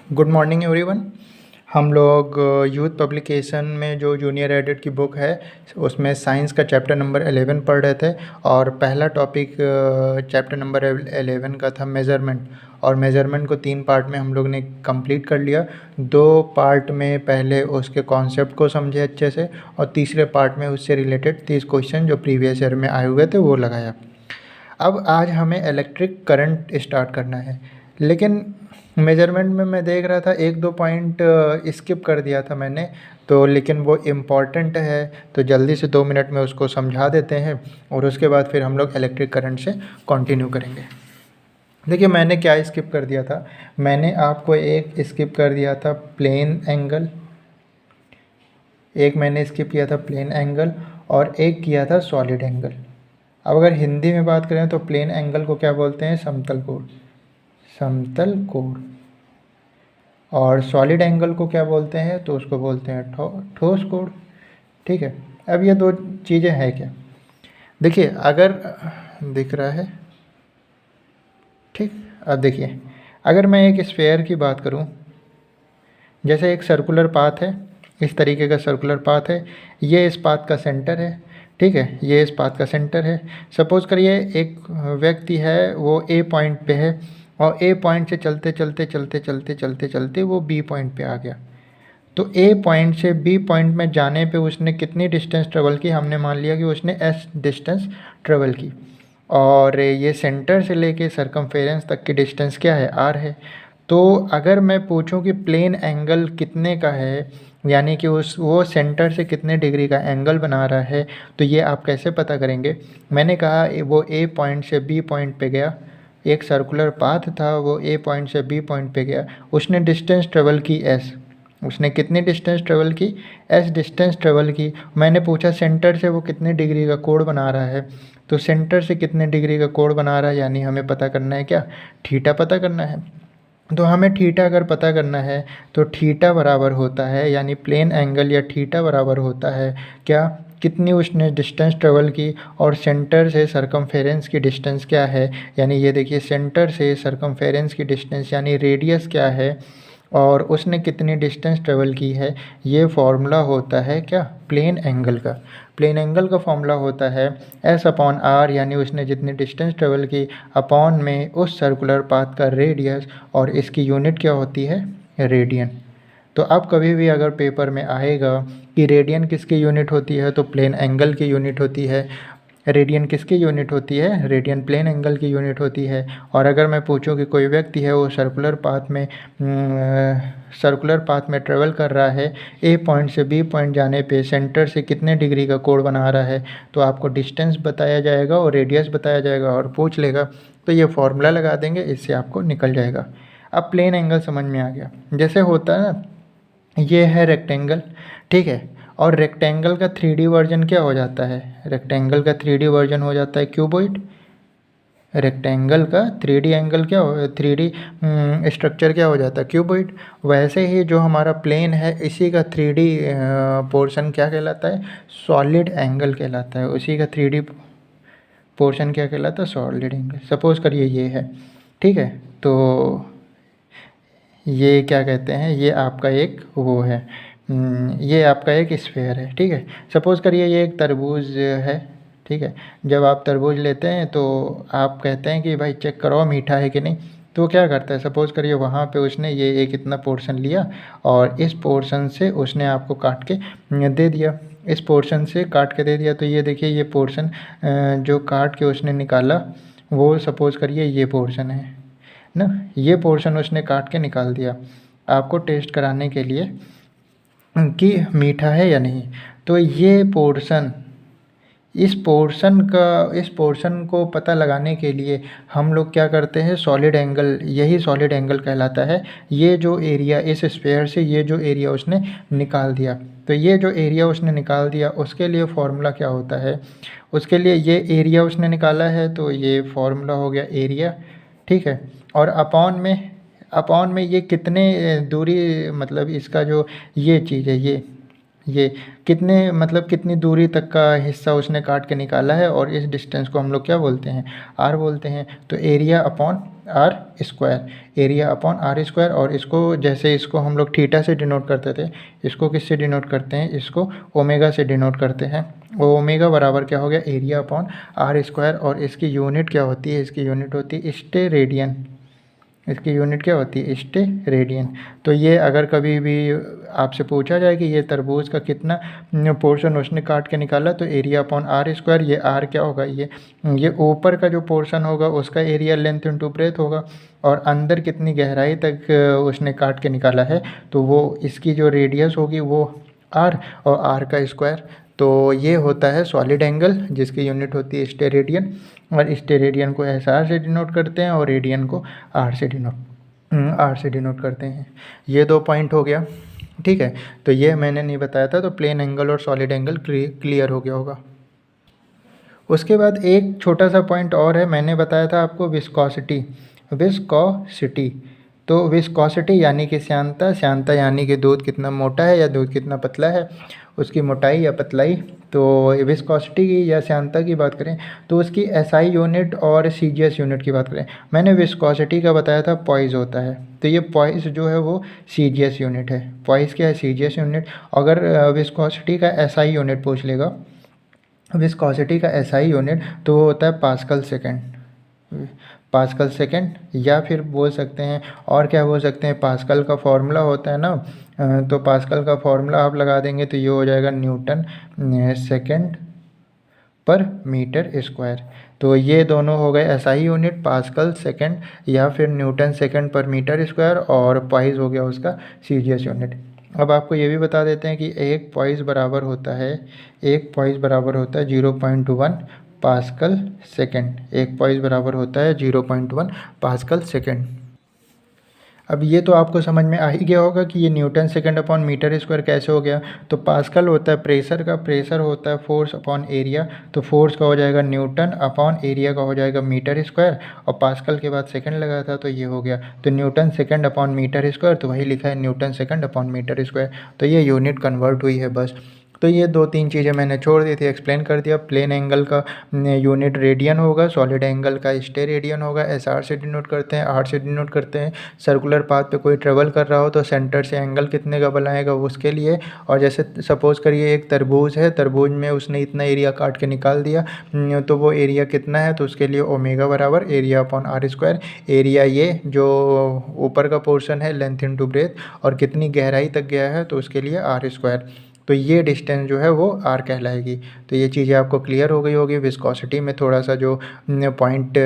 Good morning everyone. हम लोग youth publication में जो जूनियर एडिट की बुक है उसमें साइंस का चैप्टर नंबर 11 पढ़ रहे थे और पहला टॉपिक चैप्टर नंबर 11 का था मेज़रमेंट। और मेज़रमेंट को 3 पार्ट में हम लोग ने कंप्लीट कर लिया। 2 पार्ट में पहले उसके कॉन्सेप्ट को समझे अच्छे से और तीसरे पार्ट में उससे रिलेटेड 30 क्वेश्चन जो प्रीवियस ईयर में आए हुए थे वो लगाया। अब आज हमें इलेक्ट्रिक करंट स्टार्ट करना है, लेकिन मेजरमेंट में मैं देख रहा था 1-2 पॉइंट स्किप कर दिया था मैंने, तो लेकिन वो इम्पॉर्टेंट है तो जल्दी से 2 मिनट में उसको समझा देते हैं और उसके बाद फिर हम लोग इलेक्ट्रिक करंट से कंटिन्यू करेंगे। देखिए मैंने क्या स्किप कर दिया था। मैंने आपको एक स्किप कर दिया था प्लेन एंगल, एक मैंने स्किप किया था प्लेन एंगल और एक किया था सॉलिड एंगल। अब अगर हिंदी में बात करें तो प्लेन एंगल को क्या बोलते हैं? समतल कोण, समतल कोण। और सॉलिड एंगल को क्या बोलते हैं? तो उसको बोलते हैं ठोस कोण। ठीक है। अब ये 2 चीज़ें हैं क्या? देखिए अगर दिख रहा है, ठीक। अब देखिए अगर मैं एक स्फेयर की बात करूं, जैसे एक सर्कुलर पाथ है, इस तरीके का सर्कुलर पाथ है, ये इस पाथ का सेंटर है, ठीक है, ये इस पाथ का सेंटर है। सपोज़ करिए एक व्यक्ति है वो ए पॉइंट पे है और ए पॉइंट से चलते चलते चलते चलते चलते चलते वो बी पॉइंट पे आ गया। तो ए पॉइंट से बी पॉइंट में जाने पे उसने कितनी डिस्टेंस ट्रेवल की? हमने मान लिया कि उसने एस डिस्टेंस ट्रेवल की। और ये सेंटर से लेके सरकमफेरेंस तक की डिस्टेंस क्या है? आर है। तो अगर मैं पूछूं कि प्लेन एंगल कितने का है, यानी कि वो सेंटर से कितने डिग्री का एंगल बना रहा है, तो ये आप कैसे पता करेंगे? मैंने कहा वो ए पॉइंट से बी पॉइंट पे गया, एक सर्कुलर पाथ था, वो ए पॉइंट से बी पॉइंट पे गया, उसने डिस्टेंस ट्रेवल की एस। उसने कितनी डिस्टेंस ट्रेवल की? एस डिस्टेंस ट्रेवल की। मैंने पूछा सेंटर से वो कितने डिग्री का कोण बना रहा है, तो सेंटर से कितने डिग्री का कोण बना रहा है, यानी हमें पता करना है क्या? थीटा पता करना है। तो हमें थीटा अगर पता करना है तो थीटा बराबर होता है, यानी प्लेन एंगल या थीटा बराबर होता है क्या? कितनी उसने डिस्टेंस ट्रेवल की और सेंटर से सरकमफेरेंस की डिस्टेंस क्या है, यानी ये देखिए सेंटर से सरकमफेरेंस की डिस्टेंस यानी रेडियस क्या है और उसने कितनी डिस्टेंस ट्रेवल की है। ये फॉर्मूला होता है क्या? प्लेन एंगल का। प्लेन एंगल का फॉर्मूला होता है एस अपॉन आर, यानी उसने जितनी डिस्टेंस ट्रेवल की अपॉन में उस सर्कुलर पाथ का रेडियस, और इसकी यूनिट क्या होती है? रेडियन। तो अब कभी भी अगर पेपर में आएगा कि रेडियन किसकी यूनिट होती है, तो प्लेन एंगल की यूनिट होती है। रेडियन किसकी यूनिट होती है? रेडियन प्लेन एंगल की यूनिट होती है। और अगर मैं पूछूं कि कोई व्यक्ति है वो सर्कुलर पाथ में ट्रेवल कर रहा है, ए पॉइंट से बी पॉइंट जाने पे सेंटर से कितने डिग्री का कोण बना रहा है, तो आपको डिस्टेंस बताया जाएगा और रेडियस बताया जाएगा और पूछ लेगा तो ये फॉर्मूला लगा देंगे, इससे आपको निकल जाएगा। अब प्लेन एंगल समझ में आ गया। जैसे होता है ना, ये है रेक्टेंगल, ठीक है, और रेक्टेंगल का 3D वर्जन क्या हो जाता है? रेक्टेंगल का 3D वर्जन हो जाता है क्यूबॉइड। रेक्टेंगल का 3D एंगल क्या हो 3D स्ट्रक्चर क्या हो जाता है? क्यूबॉइड। वैसे ही जो हमारा प्लेन है इसी का 3D पोर्शन क्या कहलाता है? सॉलिड एंगल कहलाता है। उसी का 3D पोर्शन क्या कहलाता है? Solid angle. सपोज करिए ये है, ठीक है, तो ये क्या कहते हैं? ये आपका एक वो है, ये आपका एक स्फेयर है, ठीक है। सपोज़ करिए ये एक तरबूज है, ठीक है। जब आप तरबूज लेते हैं तो आप कहते हैं कि भाई चेक करो मीठा है कि नहीं, तो वो क्या करता है? सपोज़ करिए वहाँ पे उसने ये एक इतना पोर्शन लिया और इस पोर्शन से उसने आपको काट के दे दिया, इस पोर्शन से काट के दे दिया। तो ये देखिए ये पोर्शन जो काट के उसने निकाला वो सपोज़ करिए ये पोर्शन है ना, ये पोर्शन उसने काट के निकाल दिया आपको टेस्ट कराने के लिए कि मीठा है या नहीं। तो ये पोर्शन, इस पोर्शन को पता लगाने के लिए हम लोग क्या करते हैं? सॉलिड एंगल, यही सॉलिड एंगल कहलाता है। ये जो एरिया इस स्फेयर से ये जो एरिया उसने निकाल दिया, तो ये जो एरिया उसने निकाल दिया उसके लिए फॉर्मूला क्या होता है? उसके लिए ये एरिया उसने निकाला है तो ये फॉर्मूला हो गया एरिया, ठीक है। और अपॉन में ये कितने दूरी, मतलब इसका जो ये चीज़ है, ये कितने मतलब कितनी दूरी तक का हिस्सा उसने काट के निकाला है, और इस डिस्टेंस को हम लोग क्या बोलते हैं, आर बोलते हैं। तो area upon R square, area upon R square. और इसको जैसे इसको हम लोग थीटा से डिनोट करते थे, इसको किससे डिनोट करते हैं, इसको ओमेगा से डिनोट करते हैं। वो ओमेगा बराबर क्या हो गया, एरिया अपॉन आर स्क्वायर। और इसकी यूनिट क्या होती है, इसकी यूनिट होती है स्टेरेडियन। इसकी यूनिट क्या होती है, स्टेरेडियन। तो ये अगर कभी भी आपसे पूछा जाए कि ये तरबूज का कितना पोर्शन उसने काट के निकाला, तो एरिया अपॉन आर स्क्वायर, ये आर क्या होगा, ये ऊपर का जो पोर्शन होगा उसका एरिया लेंथ इंटू ब्रेथ होगा, और अंदर कितनी गहराई तक उसने काट के निकाला है, तो वो इसकी जो रेडियस होगी वो आर, और आर का स्क्वायर। तो ये होता है सॉलिड एंगल, जिसकी यूनिट होती है स्टेरेडियन। और स्टेरेडियन को एस आर से डिनोट करते हैं, और रेडियन को आर से डिनोट करते हैं। ये 2 पॉइंट हो गया, ठीक है। तो ये मैंने नहीं बताया था, तो प्लेन एंगल और सॉलिड एंगल क्लियर हो गया होगा। उसके बाद एक छोटा सा पॉइंट और है, मैंने बताया था आपको विस्कोसिटी। विस्कोसिटी, तो विस्कोसिटी यानी कि श्यानता, श्यानता यानी कि दूध कितना मोटा है या दूध कितना पतला है, उसकी मोटाई या पतलाई। तो विस्कोसिटी की या श्यानता की बात करें तो उसकी एसआई यूनिट और सीजीएस यूनिट की बात करें, मैंने विस्कोसिटी का बताया था पॉइस होता है, तो ये पॉइस जो है वो सीजीएस यूनिट है। पॉइस क्या है, सीजीएस यूनिट। अगर विस्कोसिटी का एसआई यूनिट पूछ लेगा, विस्कोसिटी का एसआई यूनिट, तो वो होता है पास्कल सेकेंड। पास्कल सेकेंड, या फिर बोल सकते हैं, और क्या बोल सकते हैं, पास्कल का फॉर्मूला होता है ना, तो पास्कल का फॉर्मूला आप लगा देंगे तो ये हो जाएगा न्यूटन सेकेंड पर मीटर स्क्वायर। तो ये दोनों हो गए एसआई यूनिट, पास्कल सेकेंड या फिर न्यूटन सेकेंड पर मीटर स्क्वायर, और पॉइस हो गया उसका सीजीएस यूनिट। अब आपको ये भी बता देते हैं कि एक पॉइस बराबर होता है, एक पॉइस बराबर होता है 0.1 पास्कल सेकेंड। एक पॉइस बराबर होता है 0.1 पास्कल सेकेंड। अब ये तो आपको समझ में आ ही गया होगा कि ये newton second upon metre square कैसे हो गया। तो पास्कल होता है प्रेशर का, प्रेशर होता है फोर्स अपॉन एरिया, तो फोर्स का हो जाएगा न्यूटन अपॉन एरिया का हो जाएगा मीटर स्क्वायर, और पास्कल के बाद सेकंड लगा था तो ये हो गया, तो newton second upon metre square, तो वही लिखा है newton second upon metre square. तो ये यूनिट कन्वर्ट हुई है बस। तो ये 2-3 चीज़ें मैंने छोड़ दी थी, एक्सप्लेन कर दिया। प्लेन एंगल का यूनिट रेडियन होगा, सॉलिड एंगल का स्टेरेडियन होगा, एस आर से डिनोट करते हैं, आर से डिनोट करते हैं। सर्कुलर पाथ पे कोई ट्रेवल कर रहा हो तो सेंटर से एंगल कितने का बनाएगा उसके लिए। और जैसे सपोज़ करिए एक तरबूज है, तरबूज में उसने इतना एरिया काट के निकाल दिया, तो वो एरिया कितना है, तो उसके लिए ओमेगा बराबर area upon R square. Area ये जो ऊपर का पोर्शन है लेंथ इंटू ब्रेथ, और कितनी गहराई तक गया है तो उसके लिए आर स्क्वायर। तो ये डिस्टेंस जो है वो आर कहलाएगी। तो ये चीज़ें आपको क्लियर हो गई होगी। विस्कोसिटी में थोड़ा सा जो पॉइंट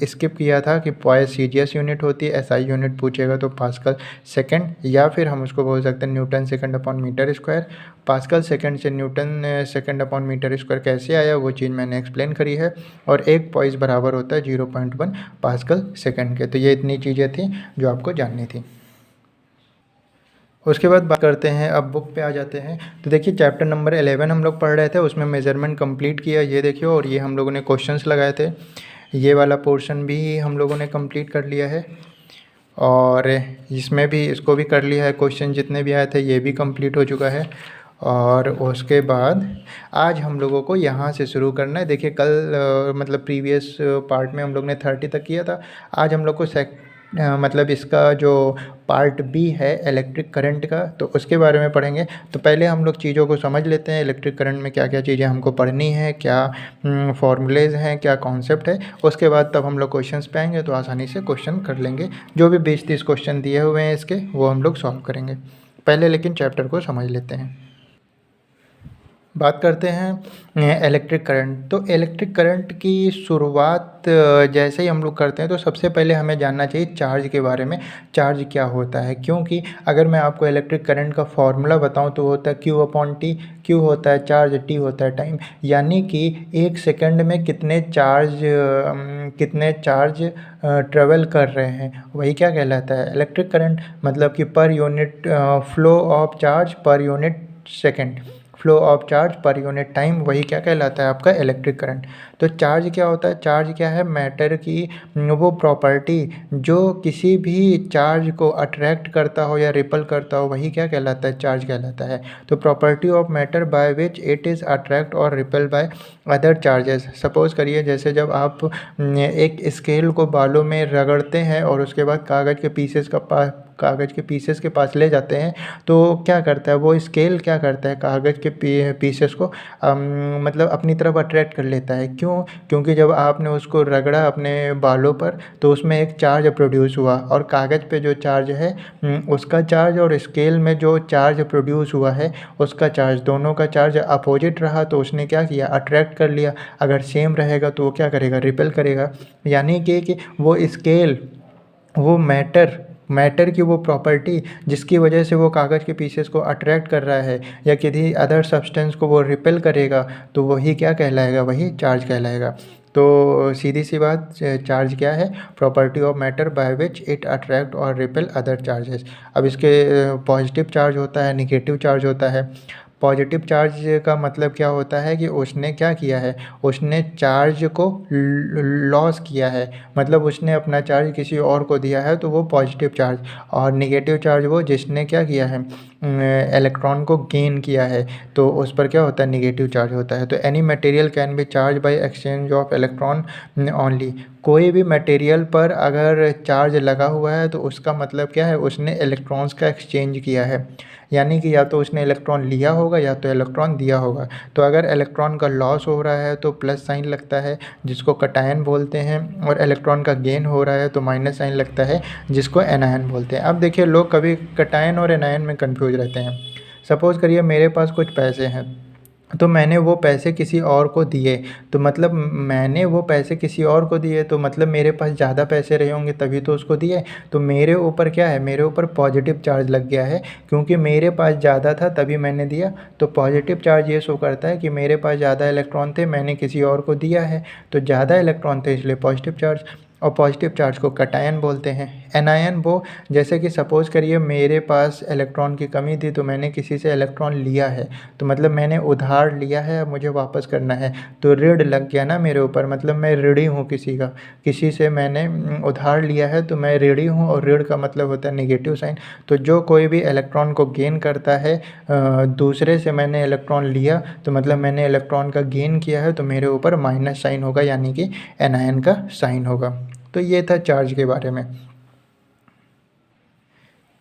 स्किप किया था कि पॉइस सीजीएस यूनिट होती है, एसआई यूनिट पूछेगा तो पास्कल सेकंड, या फिर हम उसको बोल सकते हैं newton second upon metre square. Pascal second से newton second upon metre square कैसे आया वो चीज़ मैंने एक्सप्लेन करी है। और एक पॉइस बराबर होता है 0.1 पास्कल सेकंड के। तो ये इतनी चीज़ें थी जो आपको जाननी थी। उसके बाद बात करते हैं, अब बुक पे आ जाते हैं। तो देखिए चैप्टर नंबर 11 हम लोग पढ़ रहे थे, उसमें मेज़रमेंट कंप्लीट किया, ये देखिए। और ये हम लोगों ने क्वेश्चंस लगाए थे, ये वाला पोर्शन भी हम लोगों ने कंप्लीट कर लिया है, और इसमें भी इसको भी कर लिया है। क्वेश्चन जितने भी आए थे ये भी कंप्लीट हो चुका है। और उसके बाद आज हम लोगों को यहाँ से शुरू करना है। देखिए कल मतलब प्रीवियस पार्ट में हम लोग ने 30 तक किया था। आज हम लोग को मतलब इसका जो पार्ट बी है इलेक्ट्रिक करंट का, तो उसके बारे में पढ़ेंगे। तो पहले हम लोग चीज़ों को समझ लेते हैं, इलेक्ट्रिक करंट में क्या क्या चीज़ें हमको पढ़नी है, क्या फॉर्मूलेज हैं, क्या कॉन्सेप्ट है। उसके बाद तब हम लोग क्वेश्चंस पे आएंगे तो आसानी से क्वेश्चन कर लेंगे। जो भी 20-30 क्वेश्चन दिए हुए हैं इसके, वो हम लोग सॉल्व करेंगे। पहले लेकिन चैप्टर को समझ लेते हैं। बात करते हैं इलेक्ट्रिक करंट। तो इलेक्ट्रिक करंट की शुरुआत जैसे ही हम लोग करते हैं तो सबसे पहले हमें जानना चाहिए चार्ज के बारे में। चार्ज क्या होता है, क्योंकि अगर मैं आपको इलेक्ट्रिक करंट का फॉर्मूला बताऊं तो होता है Q अपॉन टी। Q होता है चार्ज, T होता है टाइम, यानी कि 1 सेकंड में कितने चार्ज ट्रेवल कर रहे हैं, वही क्या कहलाता है इलेक्ट्रिक करंट। मतलब कि per unit flow of charge per unit second, flow of charge per unit time, वही क्या कहलाता है आपका इलेक्ट्रिक करंट। तो चार्ज क्या होता है, चार्ज क्या है, मैटर की वो प्रॉपर्टी जो किसी भी चार्ज को अट्रैक्ट करता हो या रिपल करता हो, वही क्या कहलाता है, चार्ज कहलाता है। तो property of matter by which it is attract और repel by other charges. Suppose करिए जैसे जब आप एक स्केल को बालों में रगड़ते हैं और उसके बाद कागज़ के पीसेस के पास ले जाते हैं, तो क्या करता है वो स्केल, क्या करता है कागज़ के पीसेस को मतलब अपनी तरफ अट्रैक्ट कर लेता है। क्यों? क्योंकि जब आपने उसको रगड़ा अपने बालों पर तो उसमें एक चार्ज प्रोड्यूस हुआ, और कागज़ पे जो चार्ज है उसका चार्ज और स्केल में जो चार्ज प्रोड्यूस हुआ है उसका चार्ज, दोनों का चार्ज अपोजिट रहा तो उसने क्या किया, अट्रैक्ट कर लिया। अगर सेम रहेगा तो वो क्या करेगा, रिपेल करेगा। यानी कि वो स्केल, वो मैटर की वो प्रॉपर्टी जिसकी वजह से वो कागज़ के पीसेस को अट्रैक्ट कर रहा है या किसी अदर सब्सटेंस को वो रिपेल करेगा, तो वही क्या कहलाएगा, वही चार्ज कहलाएगा। तो सीधी सी बात, चार्ज क्या है, property of matter by which it attract और रिपेल अदर चार्जेस। अब इसके पॉजिटिव चार्ज होता है, निगेटिव चार्ज होता है। पॉजिटिव चार्ज का मतलब क्या होता है कि उसने क्या किया है, उसने चार्ज को लॉस किया है, मतलब उसने अपना चार्ज किसी और को दिया है, तो वो पॉजिटिव चार्ज। और निगेटिव चार्ज वो जिसने क्या किया है, इलेक्ट्रॉन को गेन किया है, तो उस पर क्या होता है, निगेटिव चार्ज होता है। तो any material can be charge by exchange of electron only. कोई भी मटेरियल पर अगर चार्ज लगा हुआ है तो उसका मतलब क्या है, उसने इलेक्ट्रॉन्स का एक्सचेंज किया है। यानी कि या तो उसने इलेक्ट्रॉन लिया होगा या तो इलेक्ट्रॉन दिया होगा। तो अगर इलेक्ट्रॉन का लॉस हो रहा है तो प्लस साइन लगता है जिसको कटायन बोलते हैं, और इलेक्ट्रॉन का गेन हो रहा है तो माइनस साइन लगता है जिसको एनायन बोलते हैं। अब देखिए लोग कभी कटायन और एनायन में कन्फ्यूज रहते हैं। सपोज़ करिए मेरे पास कुछ पैसे हैं, तो मैंने वो पैसे किसी और को दिए, तो मतलब मैंने वो पैसे किसी और को दिए तो मतलब मेरे पास ज़्यादा पैसे रहे होंगे तभी तो उसको दिए। तो मेरे ऊपर क्या है, मेरे ऊपर पॉजिटिव चार्ज लग गया है, क्योंकि मेरे पास ज़्यादा था तभी मैंने दिया। तो पॉजिटिव चार्ज ये शो करता है कि मेरे पास ज़्यादा इलेक्ट्रॉन थे, मैंने किसी और को दिया है, तो ज़्यादा इलेक्ट्रॉन थे इसलिए पॉजिटिव चार्ज। और पॉजिटिव चार्ज को कटायन बोलते हैं। एनायन वो, जैसे कि सपोज़ करिए मेरे पास इलेक्ट्रॉन की कमी थी तो मैंने किसी से इलेक्ट्रॉन लिया है, तो मतलब मैंने उधार लिया है, अब मुझे वापस करना है, तो ऋण लग गया ना मेरे ऊपर, मतलब मैं ऋणी हूँ किसी का, किसी से मैंने उधार लिया है तो मैं ऋणी हूँ, और ऋण का मतलब होता है नेगेटिव साइन। तो जो कोई भी इलेक्ट्रॉन को गेन करता है, दूसरे से मैंने इलेक्ट्रॉन लिया तो मतलब मैंने इलेक्ट्रॉन का गेन किया है, तो मेरे ऊपर माइनस साइन होगा, यानी कि एनायन का साइन होगा। तो ये था चार्ज के बारे में।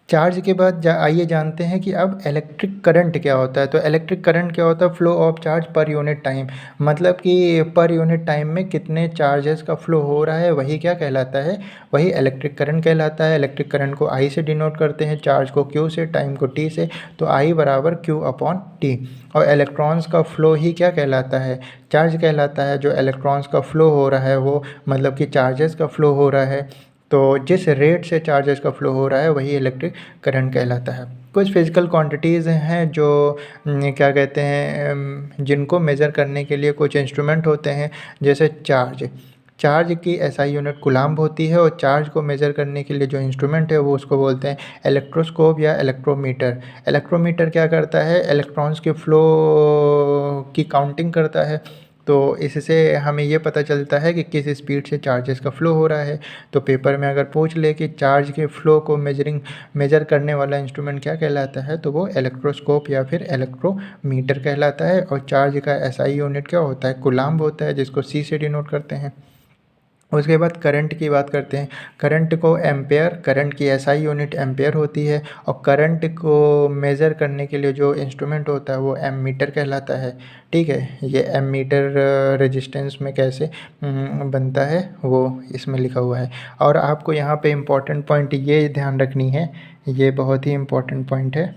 चार्ज के बाद आइए जानते हैं कि अब इलेक्ट्रिक करंट क्या होता है। तो इलेक्ट्रिक करंट क्या होता है, flow of charge per unit time, मतलब कि पर यूनिट टाइम में कितने चार्जेस का फ्लो हो रहा है, वही क्या कहलाता है, वही इलेक्ट्रिक करंट कहलाता है। इलेक्ट्रिक करंट को आई से डिनोट करते हैं, चार्ज को क्यू से, टाइम को टी से। तो आई बराबर क्यू अपॉन टी। और इलेक्ट्रॉन्स का फ्लो ही क्या कहलाता है, चार्ज कहलाता है। जो इलेक्ट्रॉन्स का फ्लो हो रहा है वो मतलब कि चार्जेस का फ्लो हो रहा है, तो जिस रेट से चार्जेस का फ्लो हो रहा है वही इलेक्ट्रिक करंट कहलाता है। कुछ फिजिकल क्वांटिटीज़ हैं जो क्या कहते हैं, जिनको मेज़र करने के लिए कुछ इंस्ट्रूमेंट होते हैं, जैसे चार्ज की एसआई यूनिट कूलम्ब होती है, और चार्ज को मेज़र करने के लिए जो इंस्ट्रूमेंट है वो उसको बोलते हैं इलेक्ट्रोस्कोप या इलेक्ट्रोमीटर। इलेक्ट्रोमीटर क्या करता है, इलेक्ट्रॉन्स के फ्लो की काउंटिंग करता है, तो इससे हमें ये पता चलता है कि किस स्पीड से चार्जेस का फ़्लो हो रहा है। तो पेपर में अगर पूछ ले कि चार्ज के फ़्लो को मेजर करने वाला इंस्ट्रूमेंट क्या कहलाता है, तो वो इलेक्ट्रोस्कोप या फिर इलेक्ट्रोमीटर कहलाता है। और चार्ज का एसआई यूनिट क्या होता है, कूलम्ब होता है, जिसको सी से डिनोट करते हैं। उसके बाद करंट की बात करते हैं। करंट को एम्पेयर, करंट की एसआई यूनिट एम्पेयर होती है, और करंट को मेज़र करने के लिए जो इंस्ट्रूमेंट होता है वो एमीटर कहलाता है। ठीक है, ये एमीटर रेजिस्टेंस में कैसे बनता है वो इसमें लिखा हुआ है। और आपको यहाँ पे इम्पॉर्टेंट पॉइंट ये ध्यान रखनी है, ये बहुत ही इम्पॉर्टेंट पॉइंट है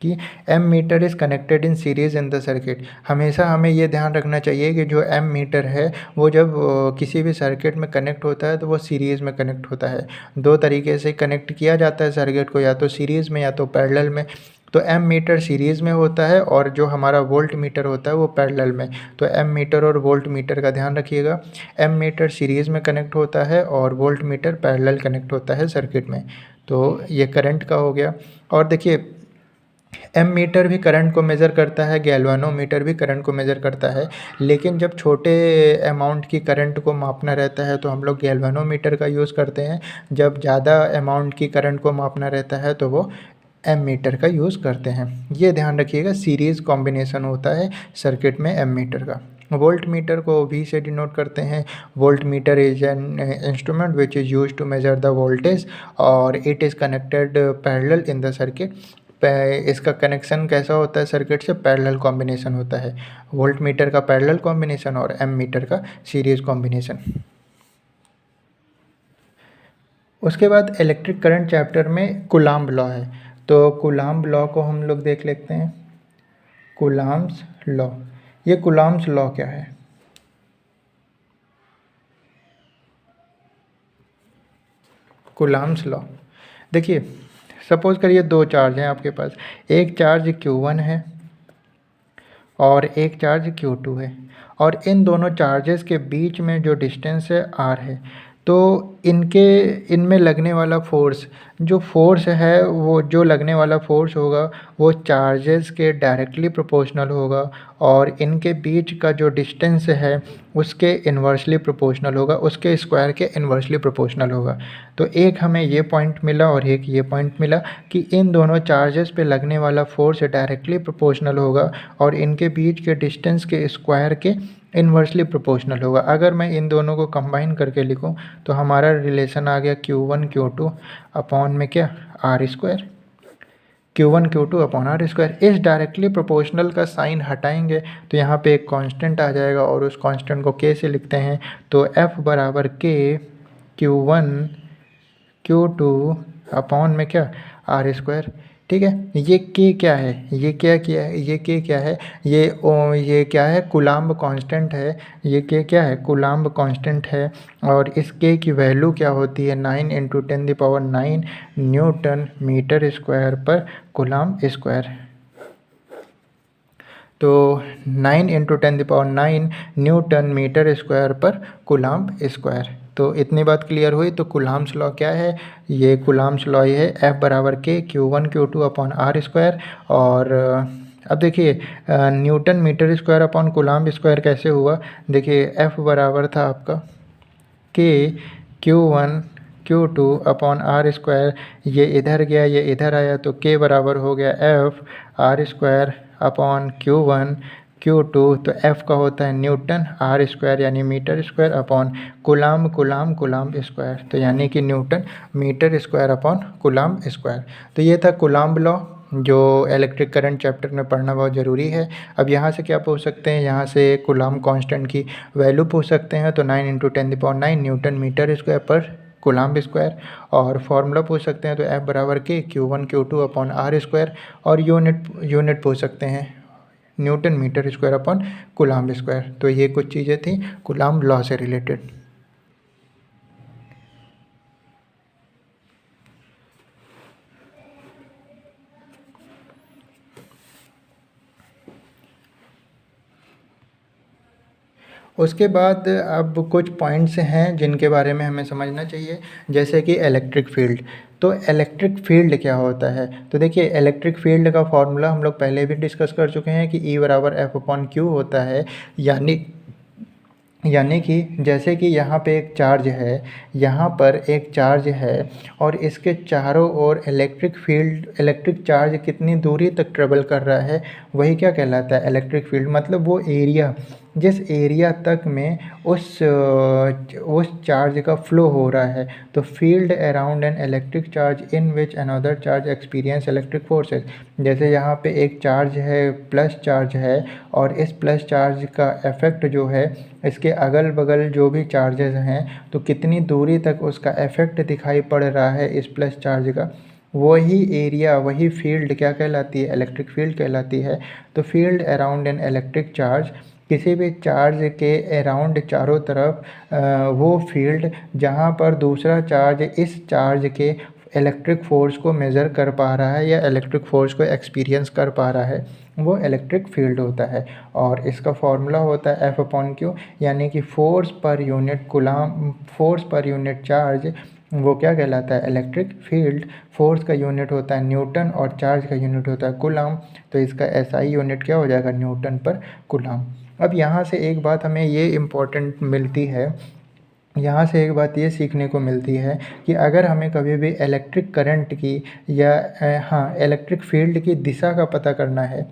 कि ammeter is connected in series in the circuit. हमेशा हमें ये ध्यान रखना चाहिए कि जो एम मीटर है वो जब किसी भी सर्किट में कनेक्ट होता है तो वो सीरीज़ में कनेक्ट होता है। दो तरीके से कनेक्ट किया जाता है सर्किट को, या तो सीरीज़ में या तो पैरेलल में। तो एम मीटर सीरीज़ में होता है और जो हमारा वोल्ट मीटर होता है वो पैरेलल में। तो एम मीटर और वोल्ट मीटर का ध्यान रखिएगा। एम मीटर सीरीज़ में कनेक्ट होता है और वोल्ट मीटर पैरेलल कनेक्ट होता है सर्किट में। तो ये करंट का हो गया। और देखिए एमीटर भी करंट को मेज़र करता है, गैल्वानोमीटर भी करंट को मेज़र करता है, लेकिन जब छोटे अमाउंट की करंट को मापना रहता है तो हम लोग गैल्वानोमीटर का यूज़ करते हैं। जब ज़्यादा अमाउंट की करंट को मापना रहता है तो वो एमीटर का यूज़ करते हैं। ये ध्यान रखिएगा, सीरीज़ कॉम्बिनेशन होता है सर्किट में एमीटर का। वोल्ट मीटर को V से डिनोट करते हैं। Volt meter is an instrument which is use to measure the voltage और it is connected parallel in the circuit. इसका कनेक्शन कैसा होता है सर्किट से? पैरेलल कॉम्बिनेशन होता है। वोल्ट मीटर का पैरेलल कॉम्बिनेशन और एम मीटर का सीरीज कॉम्बिनेशन। उसके बाद इलेक्ट्रिक करंट चैप्टर में कूलाम्ब लॉ है, तो कूलाम्ब लॉ को हम लोग देख लेते हैं। कूलाम्ब्स लॉ, ये कूलाम्ब्स लॉ क्या है? कूलाम्ब्स लॉ देखिए, सपोज करिए दो चार्ज हैं आपके पास, एक चार्ज Q1 है और एक चार्ज Q2 है, और इन दोनों चार्जेस के बीच में जो डिस्टेंस है R है, तो इनमें लगने वाला फोर्स, जो फोर्स है वो जो लगने वाला फोर्स होगा वो चार्जेस के डायरेक्टली प्रोपोर्शनल होगा, और इनके बीच का जो डिस्टेंस है उसके इन्वर्सली प्रोपोर्शनल होगा, उसके स्क्वायर के इन्वर्सली प्रोपोर्शनल होगा। तो एक हमें ये पॉइंट मिला और एक ये पॉइंट मिला कि इन दोनों चार्जेस पे लगने वाला फोर्स डायरेक्टली प्रोपोर्शनल होगा और इनके बीच के डिस्टेंस के स्क्वायर के इन्वर्सली प्रोपोर्शनल होगा। अगर मैं इन दोनों को कंबाइन करके लिखूं तो हमारा रिलेशन आ गया Q1 Q2 अपॉन में क्या, R square. Q1 Q2 upon R square. इस डायरेक्टली प्रोपोर्शनल का साइन हटाएंगे तो यहाँ पे एक कांस्टेंट आ जाएगा और उस कांस्टेंट को K से लिखते हैं, तो F बराबर K Q1 Q2 अपॉन में क्या, R स्क्वायर। ठीक है, ये K क्या है, ये क्या है, ये K क्या है, ये क्या है, कूलाम्ब कांस्टेंट है। ये K क्या है, कूलाम्ब कांस्टेंट है, और इस K की वैल्यू क्या होती है, 9 × 10⁹ न्यूटन मीटर स्क्वायर पर कूलाम्ब स्क्वायर। तो 9 × 10⁹ न्यूटन मीटर स्क्वायर पर कूलाम्ब स्क्वायर। तो इतनी बात क्लियर हुई। तो कूलाम्ब्स लॉ क्या है, ये कूलाम्ब्स लॉ ये है F बराबर K Q1 Q2 upon R square. और अब देखिए newton metre square upon coulomb square कैसे हुआ, देखिए F बराबर था आपका K Q1 Q2 upon R square, ये इधर गया ये इधर आया, तो K बराबर हो गया F R square upon Q1 Q2, तो F का होता है न्यूटन, R स्क्वायर यानी metre square upon coulomb square, तो यानी कि newton metre square upon coulomb square. तो ये था कूलाम्ब लॉ जो इलेक्ट्रिक करंट चैप्टर में पढ़ना बहुत ज़रूरी है। अब यहाँ से क्या पूछ सकते हैं, यहाँ से कूलाम्ब कांस्टेंट की वैल्यू पूछ सकते हैं, तो 9 × 10⁹ न्यूटन मीटर स्क्वायर पर कूलाम्ब स्क्वायर, और फार्मूला पूछ सकते हैं तो F बराबर K Q1 Q2 upon R square, और यूनिट पूछ सकते हैं newton metre square upon coulomb square. तो ये कुछ चीज़ें थी कूलाम्ब लॉ से रिलेटेड। उसके बाद अब कुछ पॉइंट्स हैं जिनके बारे में हमें समझना चाहिए, जैसे कि इलेक्ट्रिक फील्ड। तो इलेक्ट्रिक फील्ड क्या होता है, तो देखिए इलेक्ट्रिक फील्ड का फॉर्मूला हम लोग पहले भी डिस्कस कर चुके हैं कि E बराबर F/Q होता है। यानी कि जैसे कि यहाँ पे एक चार्ज है, यहाँ पर एक चार्ज है, और इसके चारों ओर इलेक्ट्रिक चार्ज कितनी दूरी तक ट्रेवल कर रहा है, वही क्या कहलाता है, इलेक्ट्रिक फील्ड। मतलब वो एरिया, जिस एरिया तक में उस चार्ज का फ्लो हो रहा है। तो field around an electric charge in which another charge experience electric forces. जैसे यहाँ पे एक चार्ज है, प्लस चार्ज है, और इस प्लस चार्ज का इफेक्ट जो है इसके अगल बगल जो भी चार्जेस हैं, तो कितनी दूरी तक उसका इफेक्ट दिखाई पड़ रहा है इस प्लस चार्ज का, वही एरिया, वही फील्ड क्या कहलाती है, इलेक्ट्रिक फील्ड कहलाती है। तो field around an electric charge, किसी भी चार्ज के अराउंड चारों तरफ वो फील्ड जहाँ पर दूसरा चार्ज इस चार्ज के इलेक्ट्रिक फोर्स को मेज़र कर पा रहा है या इलेक्ट्रिक फोर्स को एक्सपीरियंस कर पा रहा है, वो इलेक्ट्रिक फील्ड होता है। और इसका फॉर्मूला होता है F/Q, यानी कि फोर्स पर यूनिट चार्ज वो क्या कहलाता है, इलेक्ट्रिक फील्ड। फोर्स का यूनिट होता है न्यूटन और चार्ज का यूनिट होता है कूलम। तो इसका एसआई यूनिट क्या हो जाएगा, न्यूटन पर कूलम। अब यहाँ से एक बात हमें ये इम्पोर्टेंट मिलती है, यहाँ से एक बात ये सीखने को मिलती है कि अगर हमें कभी भी इलेक्ट्रिक करंट की या हाँ इलेक्ट्रिक फील्ड की दिशा का पता करना है,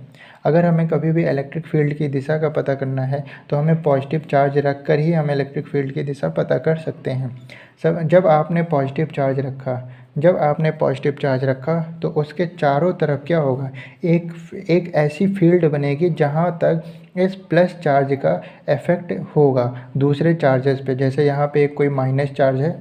अगर हमें कभी भी इलेक्ट्रिक फील्ड की दिशा का पता करना है तो हमें पॉजिटिव चार्ज रख कर ही हम इलेक्ट्रिक फील्ड की दिशा पता कर सकते हैं। जब आपने पॉजिटिव चार्ज रखा, जब आपने पॉजिटिव चार्ज रखा तो उसके चारों तरफ क्या होगा, एक एक ऐसी फील्ड बनेगी जहाँ तक इस प्लस चार्ज का इफ़ेक्ट होगा दूसरे चार्जेस पे। जैसे यहाँ पे एक कोई माइनस चार्ज है,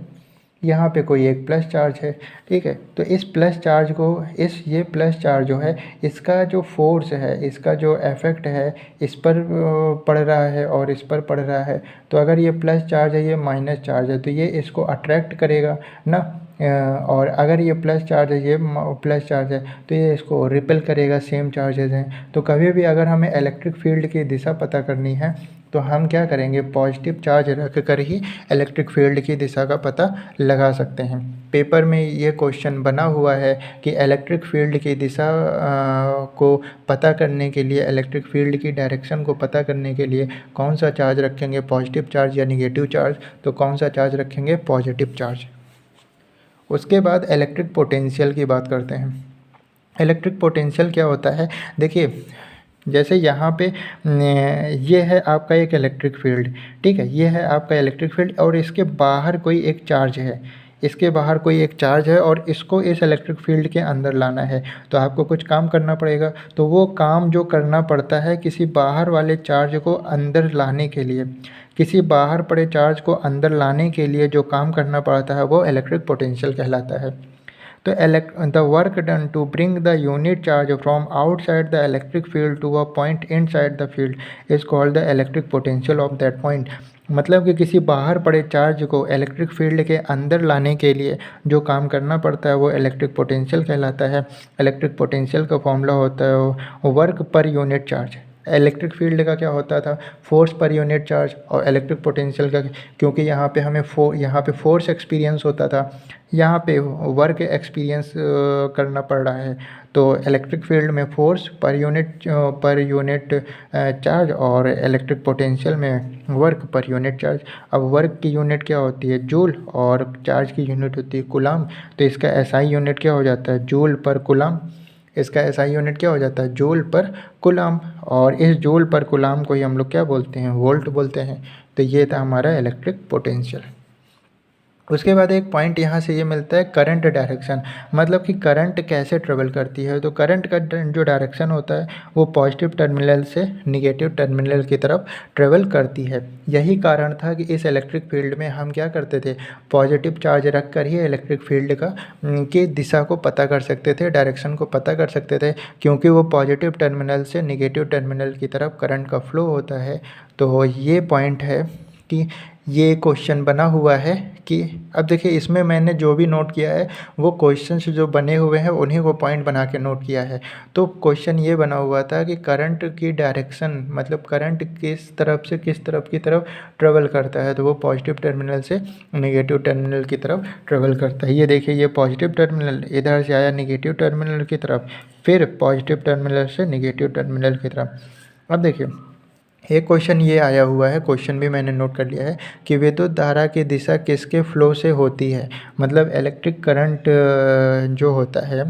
यहाँ पे कोई एक प्लस चार्ज है, ठीक है। तो इस प्लस चार्ज को, ये प्लस चार्ज जो है इसका जो फोर्स है, इसका जो इफ़ेक्ट है इस पर पड़ रहा है और इस पर पड़ रहा है। तो अगर ये प्लस चार्ज है, ये माइनस चार्ज है, तो ये इसको अट्रैक्ट करेगा ना। और अगर ये प्लस चार्ज है, ये प्लस चार्ज है, तो ये इसको रिपेल करेगा, सेम चार्जेस हैं। तो कभी भी अगर हमें इलेक्ट्रिक फील्ड की दिशा पता करनी है तो हम क्या करेंगे, पॉजिटिव चार्ज रख कर ही इलेक्ट्रिक फील्ड की दिशा का पता लगा सकते हैं। पेपर में ये क्वेश्चन बना हुआ है कि इलेक्ट्रिक फील्ड की दिशा को पता करने के लिए, इलेक्ट्रिक फील्ड की डायरेक्शन को पता करने के लिए कौन सा चार्ज रखेंगे, पॉजिटिव चार्ज या निगेटिव चार्ज। तो कौन सा चार्ज रखेंगे, पॉजिटिव चार्ज। उसके बाद इलेक्ट्रिक पोटेंशियल की बात करते हैं। इलेक्ट्रिक पोटेंशियल क्या होता है, देखिए जैसे यहाँ पे ये है आपका एक इलेक्ट्रिक फील्ड, ठीक है, ये है आपका इलेक्ट्रिक फील्ड और इसके बाहर कोई एक चार्ज है, इसके बाहर कोई एक चार्ज है और इसको इस इलेक्ट्रिक फील्ड के अंदर लाना है। तो आपको कुछ काम करना पड़ेगा। तो वो काम जो करना पड़ता है किसी बाहर वाले चार्ज को अंदर लाने के लिए, किसी बाहर पड़े चार्ज को अंदर लाने के लिए जो काम करना पड़ता है वो इलेक्ट्रिक पोटेंशियल कहलाता है। तो the work done to bring the unit charge from outside the electric field to a point inside the field is called the electric potential of that point। मतलब कि किसी बाहर पड़े चार्ज को इलेक्ट्रिक फील्ड के अंदर लाने के लिए जो काम करना पड़ता है वो इलेक्ट्रिक पोटेंशियल कहलाता है। इलेक्ट्रिक पोटेंशियल का फॉर्मूला होता है work per unit charge. Electric field का क्या होता था, फोर्स पर यूनिट चार्ज, और इलेक्ट्रिक पोटेंशियल का, क्योंकि यहाँ पे हमें यहाँ पे फोर्स एक्सपीरियंस होता था, यहाँ पे वर्क एक्सपीरियंस करना पड़ रहा है। तो इलेक्ट्रिक फील्ड में फोर्स पर यूनिट चार्ज और इलेक्ट्रिक पोटेंशियल में वर्क पर यूनिट चार्ज। अब वर्क की यूनिट क्या होती है, जूल, और चार्ज की यूनिट होती है कूलम। तो इसका एसआई यूनिट क्या हो जाता है, जूल पर कूलम। इसका एसआई यूनिट क्या हो जाता है, जूल पर कूलम। और इस जूल पर कूलम को ही हम लोग क्या बोलते हैं, वोल्ट बोलते हैं। तो ये था हमारा इलेक्ट्रिक पोटेंशियल। उसके बाद एक पॉइंट यहाँ से ये मिलता है करंट डायरेक्शन, मतलब कि करंट कैसे ट्रेवल करती है। तो करंट का जो डायरेक्शन होता है वो पॉजिटिव टर्मिनल से निगेटिव टर्मिनल की तरफ ट्रेवल करती है। यही कारण था कि इस इलेक्ट्रिक फील्ड में हम क्या करते थे, पॉजिटिव चार्ज रख कर ही इलेक्ट्रिक फील्ड की दिशा को पता कर सकते थे, डायरेक्शन को पता कर सकते थे, क्योंकि वो पॉजिटिव टर्मिनल से निगेटिव टर्मिनल की तरफ करंट का फ्लो होता है। तो ये पॉइंट है कि ये क्वेश्चन बना हुआ है कि अब देखिए इसमें मैंने जो भी नोट किया है वो क्वेश्चंस जो बने हुए हैं उन्हीं को पॉइंट बना के नोट किया है। तो क्वेश्चन ये बना हुआ था कि करंट की डायरेक्शन, मतलब करंट किस तरफ से किस तरफ की तरफ ट्रेवल करता है। तो वो पॉजिटिव टर्मिनल से नेगेटिव टर्मिनल की तरफ ट्रेवल करता है। ये देखिए, ये पॉजिटिव टर्मिनल इधर से आया नेगेटिव टर्मिनल की तरफ, फिर पॉजिटिव टर्मिनल से नेगेटिव टर्मिनल की तरफ। अब देखिए एक क्वेश्चन ये आया हुआ है, क्वेश्चन भी मैंने नोट कर लिया है कि विद्युत धारा की दिशा किसके फ्लो से होती है। मतलब इलेक्ट्रिक करंट जो होता है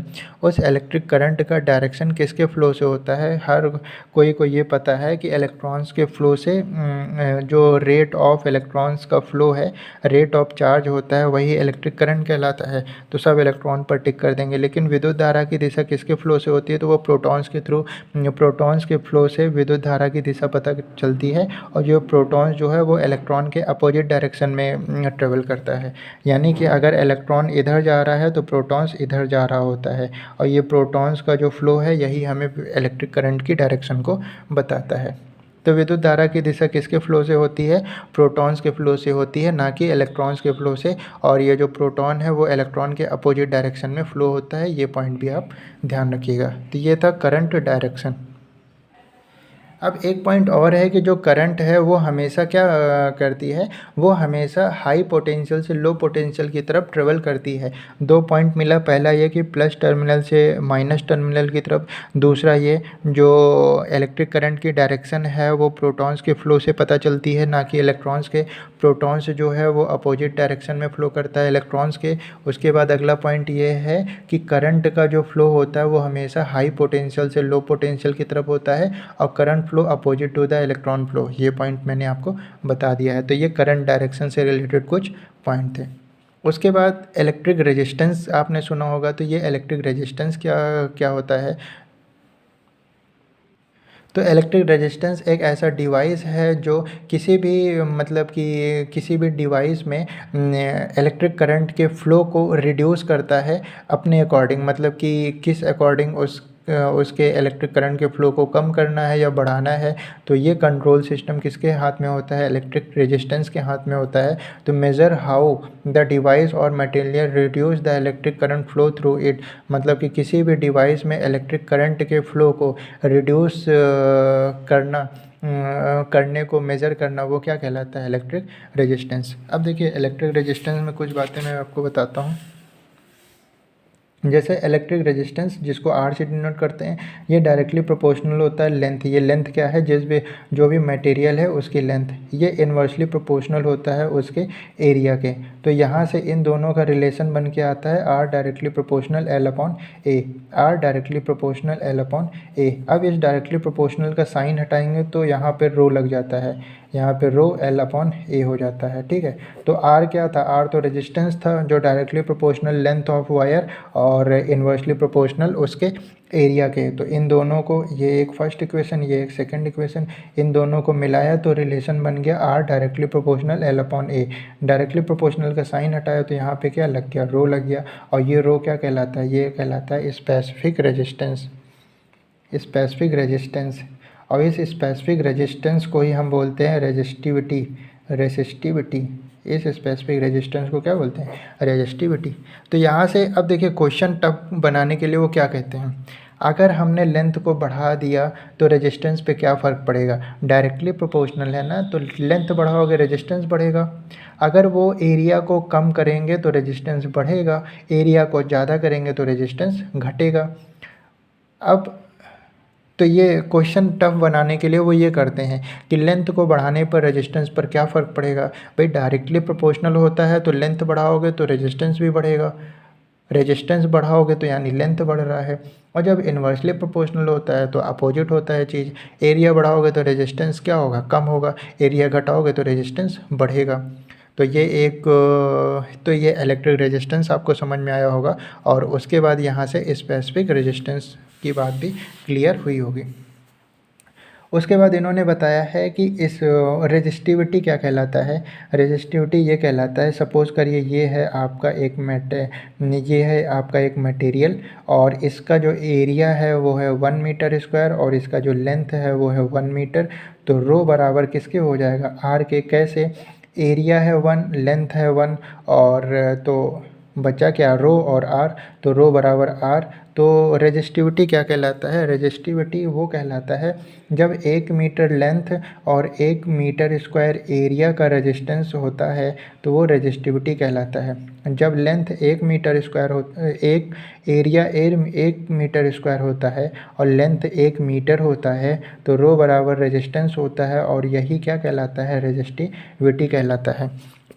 उस इलेक्ट्रिक करंट का डायरेक्शन किसके फ्लो से होता है। हर कोई को ये पता है कि इलेक्ट्रॉन्स के फ्लो से जो रेट ऑफ इलेक्ट्रॉन्स का फ्लो है, रेट ऑफ चार्ज होता है, वही इलेक्ट्रिक करंट कहलाता है। तो सब इलेक्ट्रॉन पर टिक कर देंगे। लेकिन विद्युत धारा की दिशा किसके फ्लो से होती है, तो वो प्रोटॉन्स के थ्रू, प्रोटॉन्स के फ्लो से विद्युत धारा की दिशा पता चलती है। और जो प्रोटॉन्स जो है वो इलेक्ट्रॉन के अपोजिट डायरेक्शन में ट्रेवल करता है। यानी कि अगर इलेक्ट्रॉन इधर जा रहा है तो प्रोटॉन्स इधर जा रहा होता है, और ये प्रोटॉन्स का जो फ्लो है यही हमें इलेक्ट्रिक करंट की डायरेक्शन को बताता है। तो विद्युत धारा की दिशा किसके फ्लो से होती है, प्रोटॉन्स के फ्लो से होती है, ना कि इलेक्ट्रॉन्स के फ्लो से। और ये जो प्रोटॉन है वो इलेक्ट्रॉन के अपोजिट डायरेक्शन में फ्लो होता है। ये पॉइंट भी आप ध्यान रखिएगा। तो ये था करंट डायरेक्शन। अब एक पॉइंट और है कि जो करंट है वो हमेशा क्या करती है, वो हमेशा हाई पोटेंशियल से लो पोटेंशियल की तरफ ट्रेवल करती है। दो पॉइंट मिला, पहला ये कि प्लस टर्मिनल से माइनस टर्मिनल की तरफ, दूसरा ये जो इलेक्ट्रिक करंट की डायरेक्शन है वो प्रोटॉन्स के फ्लो से पता चलती है, ना कि इलेक्ट्रॉन्स के। प्रोटॉन्स जो है वो अपोजिट डायरेक्शन में फ्लो करता है इलेक्ट्रॉन्स के। उसके बाद अगला पॉइंट ये है कि करंट का जो फ्लो होता है वो हमेशा हाई पोटेंशियल से लो पोटेंशियल की तरफ होता है, और current flow opposite to the electron flow. ये पॉइंट मैंने आपको बता दिया है। तो ये करंट डायरेक्शन से रिलेटेड कुछ पॉइंट थे। उसके बाद इलेक्ट्रिक रेजिस्टेंस आपने सुना होगा, तो ये इलेक्ट्रिक रेजिस्टेंस क्या क्या होता है। तो इलेक्ट्रिक रेजिस्टेंस एक ऐसा डिवाइस है जो किसी भी मतलब कि किसी भी डिवाइस में इलेक्ट्रिक करंट के फ़्लो को रिड्यूस करता है अपने अकॉर्डिंग, मतलब कि किस अकॉर्डिंग उसके इलेक्ट्रिक करंट के फ़्लो को कम करना है या बढ़ाना है। तो ये कंट्रोल सिस्टम किसके हाथ में होता है, इलेक्ट्रिक रेजिस्टेंस के हाथ में होता है। तो मेज़र हाउ द डिवाइस और material reduce the electric current flow through it, मतलब कि किसी भी डिवाइस में इलेक्ट्रिक करंट के फ़्लो को रिड्यूस करने को मेज़र करना, वो क्या कहलाता है, इलेक्ट्रिक रेजिस्टेंस। अब देखिए इलेक्ट्रिक रेजिस्टेंस में कुछ बातें मैं आपको बताता हूँ। जैसे इलेक्ट्रिक रेजिस्टेंस जिसको आर से डिनोट करते हैं, ये डायरेक्टली प्रोपोर्शनल होता है लेंथ। ये लेंथ क्या है, जिस भी जो भी मटेरियल है उसकी लेंथ, ये इन्वर्सली प्रोपोर्शनल होता है उसके एरिया के। तो यहाँ से इन दोनों का रिलेशन बन के आता है R directly proportional L upon A, R directly proportional L upon A. अब इस डायरेक्टली प्रोपोर्शनल का साइन हटाएंगे तो यहाँ पर रो लग जाता है, यहाँ पे रो एल अपॉन ए हो जाता है, ठीक है। तो आर क्या था, आर तो रेजिस्टेंस था जो directly proportional length of wire और इन्वर्सली प्रोपोर्शनल उसके एरिया के। तो इन दोनों को, ये एक फर्स्ट इक्वेशन, ये एक सेकंड इक्वेशन, इन दोनों को मिलाया तो रिलेशन बन गया R directly proportional L upon A. Directly proportional का साइन हटाया तो यहाँ पे क्या लग गया, रो लग गया। और ये रो क्या कहलाता है, ये कहलाता है स्पेसिफिक रेजिस्टेंस, स्पेसिफिक रेजिस्टेंस। और इस स्पेसिफिक रेजिस्टेंस को ही हम बोलते हैं रेजिस्टिविटी, रेसिस्टिविटी। इस स्पेसिफिक रेजिस्टेंस को क्या बोलते हैं, रेजिस्टिविटी। तो यहाँ से अब देखिए क्वेश्चन टफ बनाने के लिए वो क्या कहते हैं, अगर हमने लेंथ को बढ़ा दिया तो रेजिस्टेंस पे क्या फ़र्क पड़ेगा, डायरेक्टली प्रोपोर्शनल है ना, तो लेंथ बढ़ाओगे रेजिस्टेंस बढ़ेगा। अगर वो एरिया को कम करेंगे तो रेजिस्टेंस बढ़ेगा, एरिया को ज़्यादा करेंगे तो रेजिस्टेंस घटेगा। अब तो ये क्वेश्चन टफ बनाने के लिए वो ये करते हैं कि लेंथ को बढ़ाने पर रेजिस्टेंस पर क्या फ़र्क पड़ेगा। भाई डायरेक्टली प्रोपोर्शनल होता है तो लेंथ बढ़ाओगे तो रेजिस्टेंस भी बढ़ेगा, रेजिस्टेंस बढ़ाओगे तो यानी लेंथ बढ़ रहा है। और जब इन्वर्सली प्रोपोर्शनल होता है तो अपोजिट होता है चीज़, एरिया बढ़ाओगे तो रेजिस्टेंस क्या होगा, कम होगा, एरिया घटाओगे तो रेजिस्टेंस बढ़ेगा। तो ये एक तो ये इलेक्ट्रिक रेजिस्टेंस आपको समझ में आया होगा। और उसके बाद यहाँ से स्पेसिफिक रेजिस्टेंस की बात भी क्लियर हुई होगी। उसके बाद इन्होंने बताया है कि इस रेजिस्टिविटी क्या कहलाता है। रेजिस्टिविटी ये कहलाता है, सपोज़ करिए ये है आपका एक मटेरियल और इसका जो एरिया है वो है 1 मीटर स्क्वायर और इसका जो लेंथ है वो है 1 मीटर। तो रो बराबर किसके हो जाएगा, आर के। कैसे, एरिया है 1, लेंथ है 1, और तो बचा क्या, रो और आर। तो रो बराबर आर। तो रेजिस्टिविटी क्या कहलाता है, रेजिस्टिविटी वो कहलाता है जब 1 मीटर लेंथ और 1 मीटर स्क्वायर एरिया का रेजिस्टेंस होता है तो वो रेजिस्टिविटी कहलाता है। जब लेंथ 1 मीटर स्क्वायर एक एरिया 1 मीटर स्क्वायर होता है और लेंथ 1 मीटर होता है तो रो बराबर रेजिस्टेंस होता है, और यही क्या कहलाता है, रेजिस्टिविटी कहलाता है।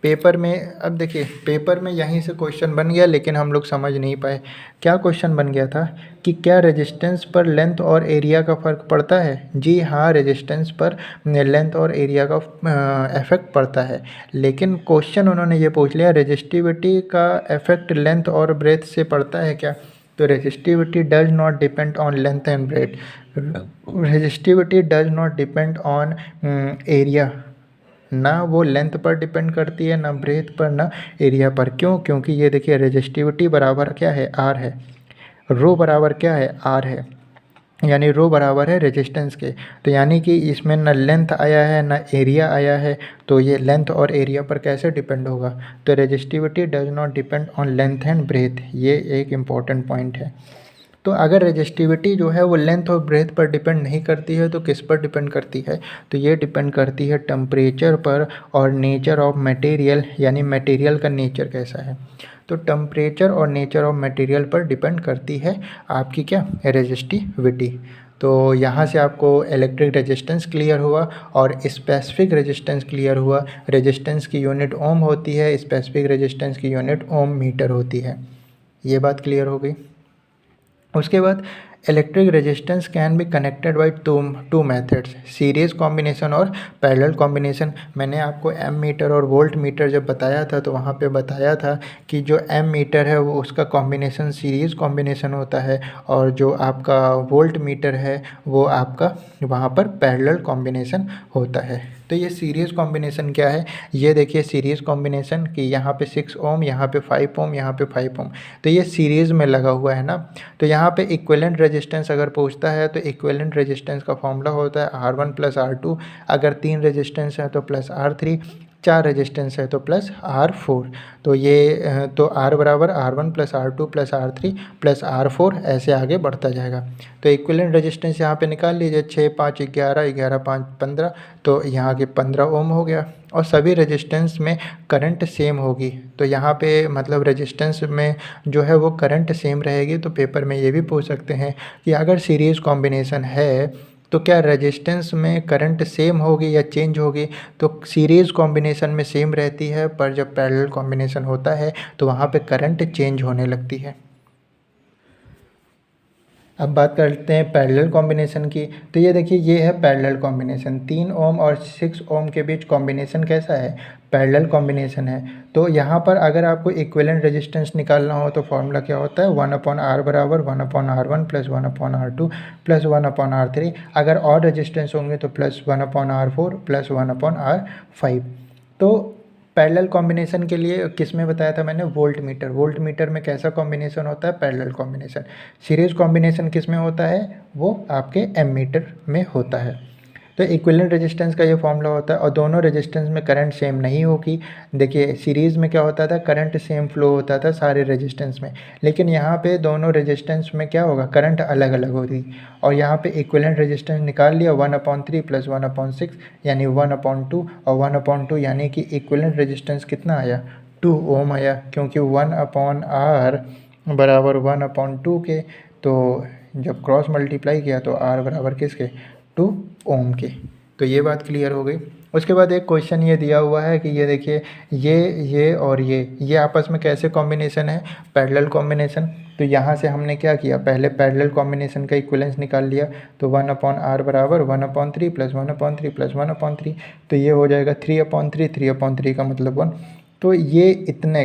पेपर में, अब देखिए पेपर में यहीं से क्वेश्चन बन गया लेकिन हम लोग समझ नहीं पाए। क्या क्वेश्चन बन गया था कि क्या रेजिस्टेंस पर लेंथ और एरिया का फ़र्क पड़ता है। जी हाँ, रेजिस्टेंस पर लेंथ और एरिया का इफेक्ट पड़ता है, लेकिन क्वेश्चन उन्होंने ये पूछ लिया रेजिस्टिविटी का इफेक्ट लेंथ और ब्रेथ से पड़ता है क्या। तो resistivity does not depend on length and breadth, resistivity does not depend on area, ना वो लेंथ पर डिपेंड करती है, ना ब्रेथ पर, ना एरिया पर। क्यों, क्योंकि ये देखिए रेजिस्टिविटी बराबर क्या है, आर है, रो बराबर क्या है, आर है, यानी रो बराबर है रेजिस्टेंस के। तो यानी कि इसमें ना लेंथ आया है ना एरिया आया है, तो ये लेंथ और एरिया पर कैसे डिपेंड होगा। तो resistivity does not depend on length and breadth, ये एक इम्पॉर्टेंट पॉइंट है। तो अगर रेजिस्टिविटी जो है वो लेंथ और ब्रेथ पर डिपेंड नहीं करती है तो किस पर डिपेंड करती है, तो ये डिपेंड करती है टेम्परेचर पर और नेचर ऑफ मटेरियल, यानी मटेरियल का नेचर कैसा है। तो टेम्परेचर और नेचर ऑफ मटेरियल पर डिपेंड करती है आपकी क्या, रेजिस्टिविटी। तो यहाँ से आपको इलेक्ट्रिक रेजिस्टेंस क्लियर हुआ और स्पेसिफिक रेजिस्टेंस क्लियर हुआ। रेजिस्टेंस की यूनिट ओम होती है, स्पेसिफिक रेजिस्टेंस की यूनिट ओम मीटर होती है। ये बात क्लियर हो गई। उसके बाद electric resistance can be connected by two methods, series combination और पैरेलल कॉम्बिनेशन। मैंने आपको एम मीटर और वोल्ट मीटर जब बताया था तो वहाँ पे बताया था कि जो एम मीटर है वो उसका कॉम्बिनेशन सीरीज कॉम्बिनेशन होता है और जो आपका वोल्ट मीटर है वो आपका वहाँ पर पैरेलल कॉम्बिनेशन होता है। तो ये सीरीज कॉम्बिनेशन क्या है, ये देखिए सीरीज कॉम्बिनेशन कि यहाँ पे 6 ओम, यहाँ पे 5 ओम, यहाँ पे 5 ओम, तो ये सीरीज़ में लगा हुआ है ना। तो यहाँ पे इक्विवेलेंट रेजिस्टेंस अगर पूछता है तो इक्विवेलेंट रेजिस्टेंस का फॉर्मूला होता है R1 + R2, अगर 3 रेजिस्टेंस है तो +R3, 4 रेजिस्टेंस है तो +R4। तो ये तो R बराबर R1 + R2 + R3 + R4 ऐसे आगे बढ़ता जाएगा। तो इक्विवेलेंट रेजिस्टेंस यहाँ पे निकाल लीजिए, 6 5 11, 11 5 15, तो यहाँ के 15 ओम हो गया। और सभी रेजिस्टेंस में करंट सेम होगी, तो यहाँ पे मतलब रेजिस्टेंस में जो है वो करंट सेम रहेगी। तो पेपर में ये भी पूछ सकते हैं कि अगर सीरीज़ कॉम्बिनेशन है तो क्या रेजिस्टेंस में करंट सेम होगी या चेंज होगी, तो सीरीज़ कॉम्बिनेशन में सेम रहती है, पर जब पैरेलल कॉम्बिनेशन होता है तो वहाँ पे करंट चेंज होने लगती है। अब बात करते हैं पैरेलल कॉम्बिनेशन की। तो ये देखिए ये है पैरेलल कॉम्बिनेशन, 3 ओम और 6 ओम के बीच कॉम्बिनेशन कैसा है, पैरेलल कॉम्बिनेशन है। तो यहाँ पर अगर आपको इक्विवेलेंट रेजिस्टेंस निकालना हो तो फॉर्मूला क्या होता है, 1/R बराबर 1/R1 + 1/R2 + 1/R3। अगर और रेजिस्टेंस होंगे तो +1/R4 + 1/R5। तो पैरेलल कॉम्बिनेशन के लिए किस में बताया था मैंने, वोल्ट मीटर। वोल्ट मीटर में कैसा कॉम्बिनेशन होता है, पैरेलल कॉम्बिनेशन। सीरीज कॉम्बिनेशन किस में होता है, वो आपके एम मीटर में होता है। तो इक्विवेलेंट रेजिस्टेंस का ये फॉर्मूला होता है और दोनों रेजिस्टेंस में करंट सेम नहीं होगी। देखिए सीरीज़ में क्या होता था, करंट सेम फ्लो होता था सारे रेजिस्टेंस में, लेकिन यहाँ पे दोनों रेजिस्टेंस में क्या होगा, करंट अलग अलग होगी। और यहाँ पे इक्विवेलेंट रेजिस्टेंस निकाल लिया, 1/3 + 1/6 यानी 1/2, और 1/2 यानी कि इक्विवेलेंट रेजिस्टेंस कितना आया, 2 ओम आया, क्योंकि 1/R बराबर 1/2 के। तो जब क्रॉस मल्टीप्लाई किया तो R बराबर किसके, 2 ओम के। तो ये बात क्लियर हो गई। उसके बाद एक क्वेश्चन ये दिया हुआ है कि ये देखिए ये और ये आपस में कैसे कॉम्बिनेशन है, पैरेलल कॉम्बिनेशन। तो यहाँ से हमने क्या किया, पहले पैरेलल कॉम्बिनेशन का इक्विवेलेंस निकाल लिया। तो 1/R बराबर 1/3 + 1/3 + 1/3, तो ये हो जाएगा 3/3, 3/3 का मतलब 1। तो ये इतने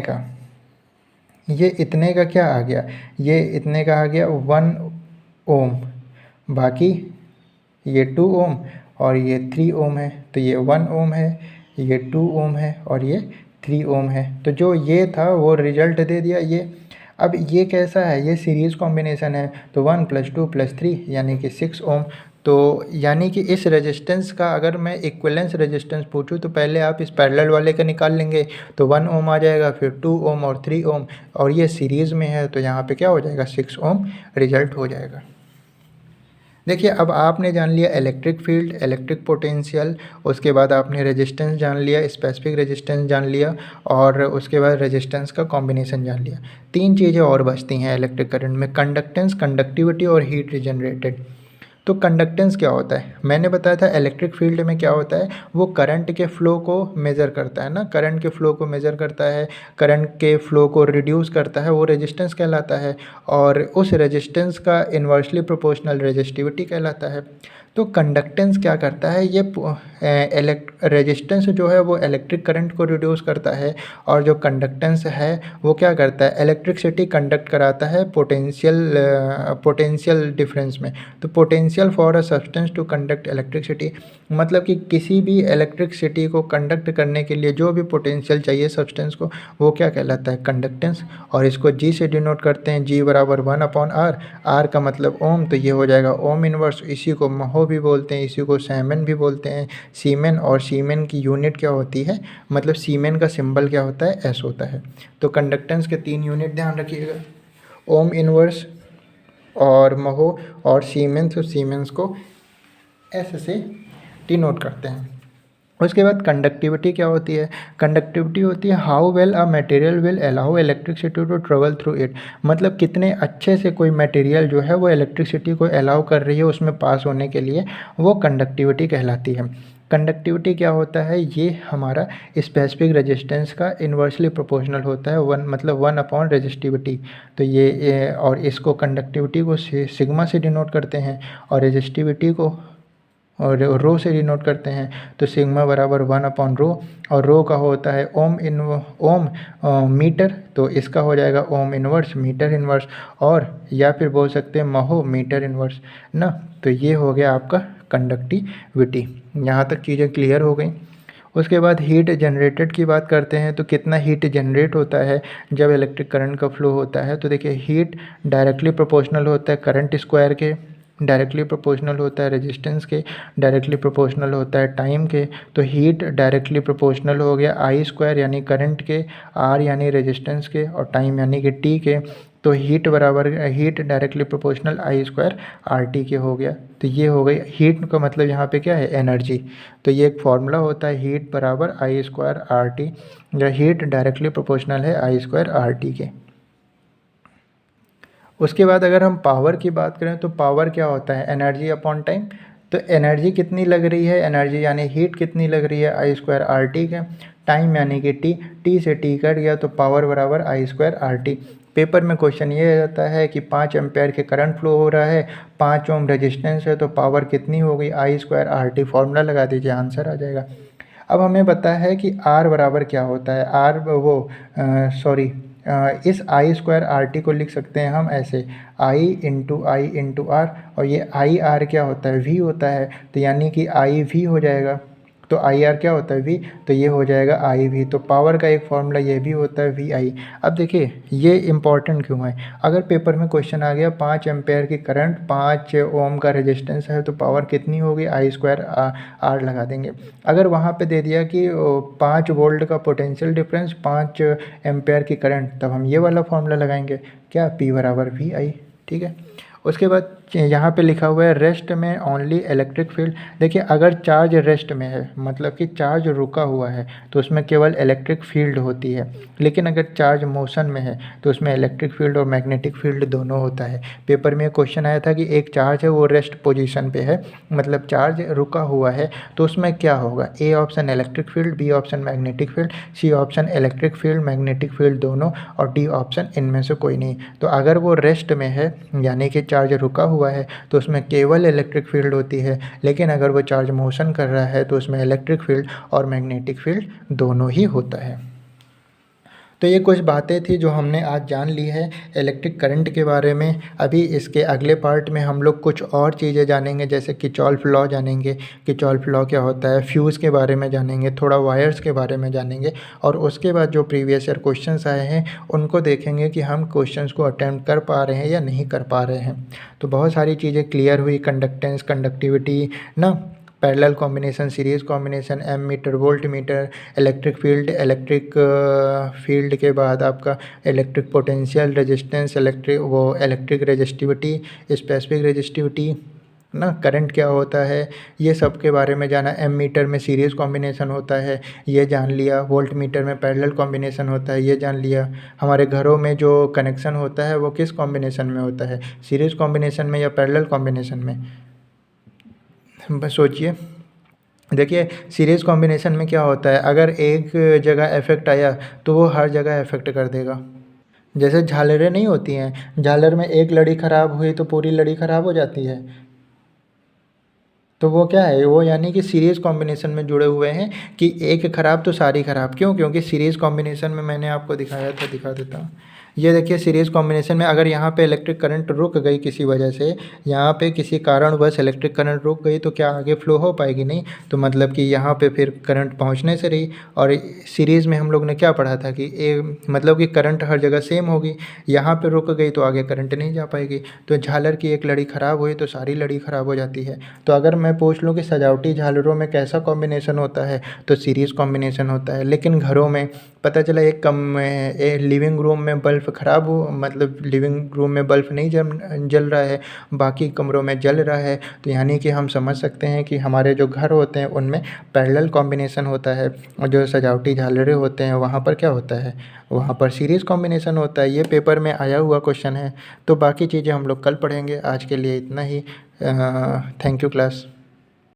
का क्या आ गया, ये इतने का आ गया 1 ओम, बाकी ये 2 ओम और ये 3 ओम है। तो ये 1 ओम है, ये 2 ओम है और ये 3 ओम है। तो जो ये था वो रिजल्ट दे दिया ये। अब ये कैसा है, ये सीरीज़ कॉम्बिनेशन है, तो 1 + 2 + 3 यानी कि 6 ओम। तो यानी कि इस रेजिस्टेंस का अगर मैं इक्विवेलेंस रेजिस्टेंस पूछूं तो पहले आप इस पैरेलल वाले का निकाल लेंगे, तो 1 ओम आ जाएगा, फिर 2 ओम और 3 ओम, और ये सीरीज़ में है तो यहाँ पे क्या हो जाएगा, 6 ओम रिजल्ट हो जाएगा। देखिए अब आपने जान लिया इलेक्ट्रिक फील्ड, इलेक्ट्रिक पोटेंशियल, उसके बाद आपने रेजिस्टेंस जान लिया, स्पेसिफिक रेजिस्टेंस जान लिया, और उसके बाद रेजिस्टेंस का कॉम्बिनेशन जान लिया। 3 चीज़ें और बचती हैं इलेक्ट्रिक करंट में, कंडक्टेंस, कंडक्टिविटी और हीट रिजनरेटेड। तो कंडक्टेंस क्या होता है, मैंने बताया था इलेक्ट्रिक फील्ड में क्या होता है, वो करंट के फ़्लो को मेज़र करता है ना, करंट के फ़्लो को मेज़र करता है, करंट के फ़्लो को रिड्यूस करता है, वो रेजिस्टेंस कहलाता है, और उस रेजिस्टेंस का इन्वर्सली प्रोपोर्शनल रेजिस्टिविटी कहलाता है। तो कंडक्टेंस क्या करता है, ये रेजिस्टेंस जो है वो इलेक्ट्रिक करंट को रिड्यूस करता है, और जो कंडक्टेंस है वो क्या करता है, इलेक्ट्रिसिटी कंडक्ट कराता है पोटेंशियल डिफरेंस में। तो potential for a substance to conduct electricity, मतलब कि किसी भी इलेक्ट्रिसिटी को कंडक्ट करने के लिए जो भी पोटेंशियल चाहिए सब्सटेंस को, वो क्या कहलाता है, कंडक्टेंस। और इसको जी से डिनोट करते हैं, जी बराबर 1/R, आर का मतलब ओम, तो ये हो जाएगा ओम इनवर्स। इसी को महो भी बोलते हैं, इसी को सैमन भी बोलते हैं, सीमेन। और सीमेन की यूनिट क्या होती है, मतलब सीमेन का सिंबल क्या होता है, एस होता है। तो कंडक्टेंस के 3 यूनिट ध्यान रखिएगा, ओम इनवर्स, और महो और सीमेंस को एस से डिनोट करते हैं। उसके बाद कंडक्टिविटी क्या होती है? कंडक्टिविटी होती है how well a material will allow electricity to travel through it, मतलब कितने अच्छे से कोई मटेरियल जो है वो इलेक्ट्रिसिटी को अलाउ कर रही है उसमें पास होने के लिए, वो कंडक्टिविटी कहलाती है। कंडक्टिविटी क्या होता है? ये हमारा स्पेसिफिक रेजिस्टेंस का इन्वर्सली प्रोपोर्शनल होता है, वन अपॉन रेजिस्टिविटी। तो ये और इसको कंडक्टिविटी को सिग्मा से डिनोट करते हैं और रेजिस्टिविटी को और रो से डिनोट करते हैं। तो सिग्मा बराबर 1/रो, और रो का होता है ओम मीटर, तो इसका हो जाएगा ओम इनवर्स मीटर इनवर्स, और या फिर बोल सकते हैं महो मीटर इनवर्स ना। तो ये हो गया आपका कंडक्टिविटी। यहाँ तक चीज़ें क्लियर हो गई। उसके बाद हीट जनरेटेड की बात करते हैं, तो कितना हीट जनरेट होता है जब इलेक्ट्रिक करंट का फ्लो होता है? तो देखिए हीट डायरेक्टली प्रोपोर्शनल होता है करंट स्क्वायर के, डायरेक्टली प्रोपोर्शनल होता है रेजिस्टेंस के, डायरेक्टली प्रोपोर्शनल होता है टाइम के। तो हीट डायरेक्टली प्रोपोर्शनल हो गया आई स्क्वायर यानी करंट के, आर यानी रेजिस्टेंस के, और टाइम यानी कि टी के। तो हीट डायरेक्टली प्रोपोर्शनल आई स्क्वायर आर टी के हो गया। तो ये हो गई हीट का मतलब यहाँ पे क्या है? एनर्जी। तो ये एक फॉर्मूला होता है हीट बराबर आई स्क्वायर आर टी, या हीट डायरेक्टली प्रोपोर्शनल है आई स्क्वायर आर टी के। उसके बाद अगर हम पावर की बात करें तो पावर क्या होता है? Energy upon time. तो एनर्जी कितनी लग रही है? एनर्जी यानी हीट कितनी लग रही है? आई स्क्वायर आर टी के। टाइम यानी कि टी, टी से टी कट गया तो पावर बराबर आई स्क्वायर आर टी। पेपर में क्वेश्चन ये रहता है कि 5 एम्पेयर के करंट फ्लो हो रहा है, 5 ओम रेजिस्टेंस है, तो पावर कितनी हो गई? आई स्क्वायर आर टी। फॉर्मूला लगा दीजिए, आंसर आ जाएगा। अब हमें पता है कि आर बराबर क्या होता है? आर इस आई स्क्वायर आर टी को लिख सकते हैं हम ऐसे, आई इंटू आर, और ये आई आर क्या होता है? वी होता है। तो यानी कि आई वी हो जाएगा। तो आई आर क्या होता है? वी। तो ये हो जाएगा आई वी। तो पावर का एक फॉर्मूला ये भी होता है वी आई। अब देखिए ये इंपॉर्टेंट क्यों है? अगर पेपर में क्वेश्चन आ गया 5 एम्पेयर की करंट, 5 ओम का रेजिस्टेंस है, तो पावर कितनी होगी? आई स्क्वायर आर लगा देंगे। अगर वहाँ पे दे दिया कि 5 वोल्ट का पोटेंशियल डिफरेंस, 5 एम्पेयर की करंट, तब हम ये वाला फॉर्मूला लगाएंगे, क्या? पी बराबर वी आई। ठीक है। उसके बाद यहाँ पे लिखा हुआ है रेस्ट में ओनली इलेक्ट्रिक फील्ड। देखिए अगर चार्ज रेस्ट में है, मतलब कि चार्ज रुका हुआ है, तो उसमें केवल इलेक्ट्रिक फील्ड होती है। लेकिन अगर चार्ज मोशन में है तो उसमें इलेक्ट्रिक फील्ड और मैग्नेटिक फील्ड दोनों होता है। पेपर में क्वेश्चन आया था कि एक चार्ज है वो रेस्ट पोजीशन पे है, मतलब चार्ज रुका हुआ है, तो उसमें क्या होगा? A option electric field, B option magnetic field, C option electric field magnetic field दोनों, और डी ऑप्शन इनमें से कोई नहीं। तो अगर वो रेस्ट में है यानी कि चार्ज रुका हुआ है तो उसमें केवल इलेक्ट्रिक फील्ड होती है। लेकिन अगर वो चार्ज मोशन कर रहा है तो उसमें इलेक्ट्रिक फील्ड और मैग्नेटिक फील्ड दोनों ही होता है। तो ये कुछ बातें थी जो हमने आज जान ली है इलेक्ट्रिक करंट के बारे में। अभी इसके अगले पार्ट में हम लोग कुछ और चीज़ें जानेंगे, जैसे किचॉल्फ लॉ जानेंगे, किचॉल्फ लॉ क्या होता है, फ्यूज़ के बारे में जानेंगे, थोड़ा वायर्स के बारे में जानेंगे, और उसके बाद जो प्रीवियस ईयर क्वेश्चंस आए हैं उनको देखेंगे कि हम क्वेश्चंस को अटेम्प्ट कर पा रहे हैं या नहीं कर पा रहे हैं। तो बहुत सारी चीज़ें क्लियर हुई, कंडक्टेंस, कंडक्टिविटी ना, parallel combination, series combination, ammeter, voltmeter, electric field के बाद आपका electric potential, resistance, electric resistivity, specific resistivity ना, करंट क्या होता है, ये सब के बारे में जाना। एम मीटर में सीरीज़ कॉम्बिनेशन होता है, ये जान लिया। वोल्ट मीटर में पैरेलल कॉम्बिनेशन होता है, ये जान लिया। हमारे घरों में जो कनेक्शन होता है वो किस कॉम्बिनेशन में होता है? सीरीज़ कॉम्बिनेशन में या पैरेलल कॉम्बिनेशन में? बस सोचिए। देखिए सीरीज़ कॉम्बिनेशन में क्या होता है, अगर एक जगह इफेक्ट आया तो वो हर जगह इफेक्ट कर देगा। जैसे झालरें नहीं होती हैं, झालर में एक लड़ी ख़राब हुई तो पूरी लड़ी ख़राब हो जाती है। तो वो क्या है? वो यानी कि सीरीज़ कॉम्बिनेशन में जुड़े हुए हैं कि एक ख़राब तो सारी ख़राब। क्यों? क्योंकि सीरीज़ कॉम्बिनेशन में मैंने आपको दिखाया था, दिखा देता हूँ। ये देखिए सीरीज़ कॉम्बिनेशन में अगर यहाँ पे इलेक्ट्रिक करंट रुक गई किसी वजह से, यहाँ पे किसी कारणवश इलेक्ट्रिक करंट रुक गई, तो क्या आगे फ्लो हो पाएगी? नहीं। तो मतलब कि यहाँ पे फिर करंट पहुँचने से रही। और सीरीज़ में हम लोग ने क्या पढ़ा था कि मतलब कि करंट हर जगह सेम होगी, यहाँ पे रुक गई तो आगे करंट नहीं जा पाएगी। तो झालर की एक लड़ी ख़राब हुई तो सारी लड़ी ख़राब हो जाती है। तो अगर मैं पूछ लूँ कि सजावटी झालरों में कैसा कॉम्बिनेशन होता है, तो सीरीज़ कॉम्बिनेशन होता है। लेकिन घरों में पता चला एक लिविंग रूम में बल्ब ख़राब हो, मतलब लिविंग रूम में बल्ब नहीं जल रहा है, बाकी कमरों में जल रहा है, तो यानी कि हम समझ सकते हैं कि हमारे जो घर होते हैं उनमें पैरेलल कॉम्बिनेशन होता है, और जो सजावटी झालरें होते हैं वहाँ पर क्या होता है, वहाँ पर सीरीज़ कॉम्बिनेशन होता है। ये पेपर में आया हुआ क्वेश्चन है। तो बाकी चीज़ें हम लोग कल पढ़ेंगे। आज के लिए इतना ही। Thank you class.